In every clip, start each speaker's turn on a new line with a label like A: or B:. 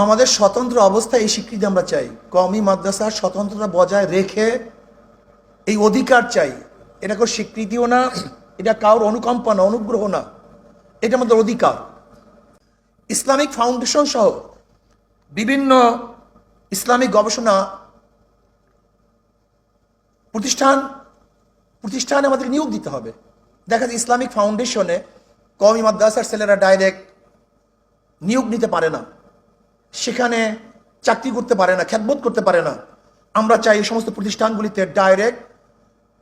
A: আমাদের স্বতন্ত্র অবস্থায় এই স্বীকৃতি আমরা চাই। কওমি মাদ্রাসার স্বতন্ত্রতা বজায় রেখে এই অধিকার চাই। এটা কোনো স্বীকৃতিও না, এটা কারোর অনুকম্পা না, অনুগ্রহ না, এটা আমাদের অধিকার। ইসলামিক ফাউন্ডেশন সহ বিভিন্ন ইসলামিক গবেষণা প্রতিষ্ঠানে আমাদের নিয়োগ দিতে হবে। দেখা যায় ইসলামিক ফাউন্ডেশনে কওমি মাদ্রাসার ছেলেরা ডাইরেক্ট নিয়োগ নিতে পারে না, সেখানে চাকরি করতে পারে না, খ্যাতবোধ করতে পারে না। আমরা চাই এই সমস্ত প্রতিষ্ঠানগুলিতে ডাইরেক্ট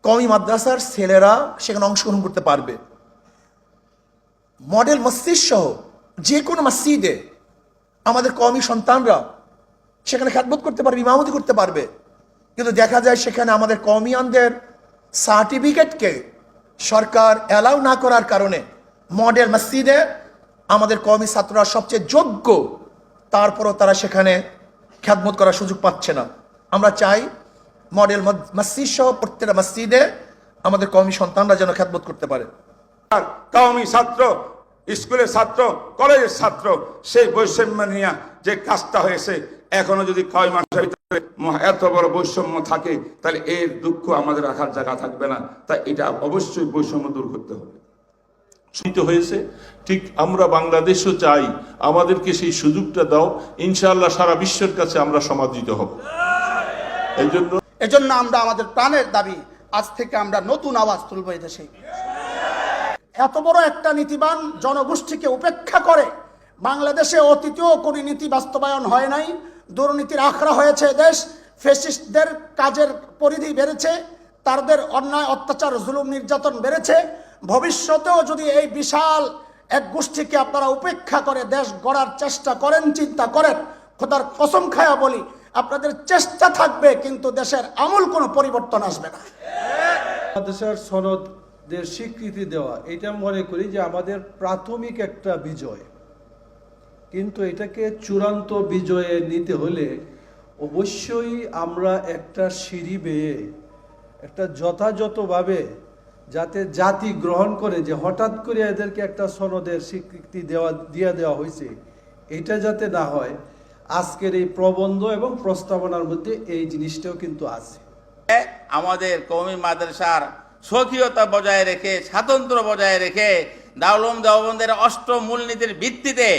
A: কওমি মাদ্রাসার ছেলেরা সেখানে অংশগ্রহণ করতে পারবে। মডেল মসজিদ সহ যে কোনো মসজিদে আমাদের কওমি সন্তানরা সেখানে খ্যাতবোধ করতে পারবে, ইমামতি করতে পারবে। কিন্তু দেখা যায় সেখানে আমাদের কওমিয়ানদের সার্টিফিকেটকে সরকার অ্যালাউ না করার কারণে মডেল মসজিদে আমাদের কওমি ছাত্ররা সবচেয়ে যোগ্য, তারপরও তারা সেখানে খ্যাতমত করার সুযোগ পাচ্ছে না। আমরা চাই মডেল মসজিদ সহ প্রত্যেকটা মসজিদে আমাদের কওমি সন্তানরা যেন খ্যাতমত করতে পারে।
B: কওমি ছাত্র, স্কুলের ছাত্র, কলেজের ছাত্র, সেই বৈষম্য নিয়ে যে কাজটা হয়েছে, এখনো যদি কওমি মাদ্রাসার ভিতরে এত বড় বৈষম্য থাকে, তাহলে এর দুঃখ আমাদের রাখার জায়গা থাকবে না। তাই এটা অবশ্যই বৈষম্য দূর করতে হবে।
C: হয়েছে ঠিক আমরা বাংলাদেশও চাই, আমাদেরকে সেই সুযোগটা দাও, ইনশাআল্লাহ সারা বিশ্বের কাছে আমরা সমাদৃত হব।
D: এজন্য আমরা আমাদের প্রাণের দাবি, আজ থেকে আমরা নতুন আওয়াজ তুলব এই দেশে। এত বড় একটা নীতিবান জনগোষ্ঠীকে উপেক্ষা করে বাংলাদেশে অতীতেও কোনো নীতি বাস্তবায়ন হয় নাই। দুর্নীতির আখড়া হয়েছে দেশ, ফ্যাসিস্টদের কাজের পরিধি বেড়েছে, তাদের অন্যায় অত্যাচার জুলুম নির্যাতন বেড়েছে। ভবিষ্যতেও যদি এই বিশাল এক গোষ্ঠীকে আপনারা উপেক্ষা করে দেশ গড়ার চেষ্টা করেন, চিন্তা করেন, খোদার কসম খায়া বলি আপনাদের চেষ্টা থাকবে, কিন্তু দেশের আমূল কোনো পরিবর্তন আসবে না।
E: মাদ্রাসার সনদের স্বীকৃতি দেওয়া, এটা মনে করি যে আমাদের প্রাথমিক একটা বিজয়, কিন্তু এটাকে চূড়ান্ত বিজয়ে নিতে হলে অবশ্যই আমরা একটা সিঁড়ি বেয়ে একটা যথাযথভাবে যাতে জাতি গ্রহণ করে যে হঠাৎ করে এদেরকে একটা সনদের স্বীকৃতি দিয়ে দেওয়া হয়েছে, এটা যাতে না হয়। আজকের এই প্রবন্ধ এবং প্রস্তাবনার মধ্যে এই জিনিসটাও কিন্তু আছে।
F: আমাদের কওমি মাদ্রাসার স্বকীয়তা বজায় রেখে, স্বাতন্ত্র্য বজায় রেখে দারুল উলুম দেওবন্দের অষ্টম মূলনীতির ভিত্তিতে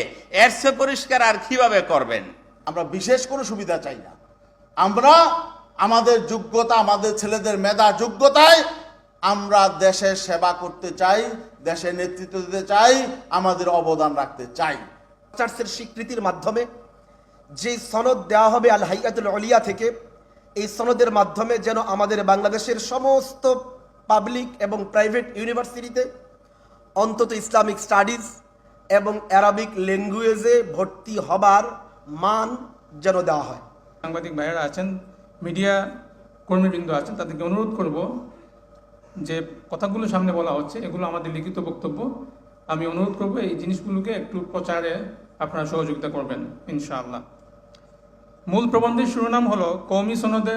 F: এর চেয়ে পরিষ্কার আর কিভাবে করবেন?
G: আমরা বিশেষ কোনো সুবিধা চাই না। আমরা আমাদের যোগ্যতা, আমাদের ছেলেদের মেধা যোগ্যতায় আমরা দেশের সেবা করতে চাই, দেশের নেতৃত্ব দিতে চাই, আমাদের অবদান রাখতে চাই।
H: চার্চের স্বীকৃতির মাধ্যমে যে সনদ দেওয়া হবে আল হাইয়াতুল উলিয়া থেকে, এই সনদের মাধ্যমে যেন আমাদের বাংলাদেশের সমস্ত পাবলিক এবং প্রাইভেট ইউনিভার্সিটিতে অন্তত ইসলামিক স্টাডিজ এবং অ্যারাবিক ল্যাঙ্গুয়েজে ভর্তি হবার মান যেন দেওয়া হয়।
I: সাংবাদিক ভাইয়েরা আছেন, মিডিয়া কর্মীবৃন্দ আছেন, তাদেরকে অনুরোধ করব যে কথাগুলো সামনে বলা হচ্ছে এগুলো আমাদের লিখিত বক্তব্য। আমি অনুরোধ করব এই জিনিসগুলোকে একটু প্রচারে আপনারা সহযোগিতা করবেন ইনশাআল্লাহ। মূল প্রবন্ধের শিরোনাম হলো কওমি সনদে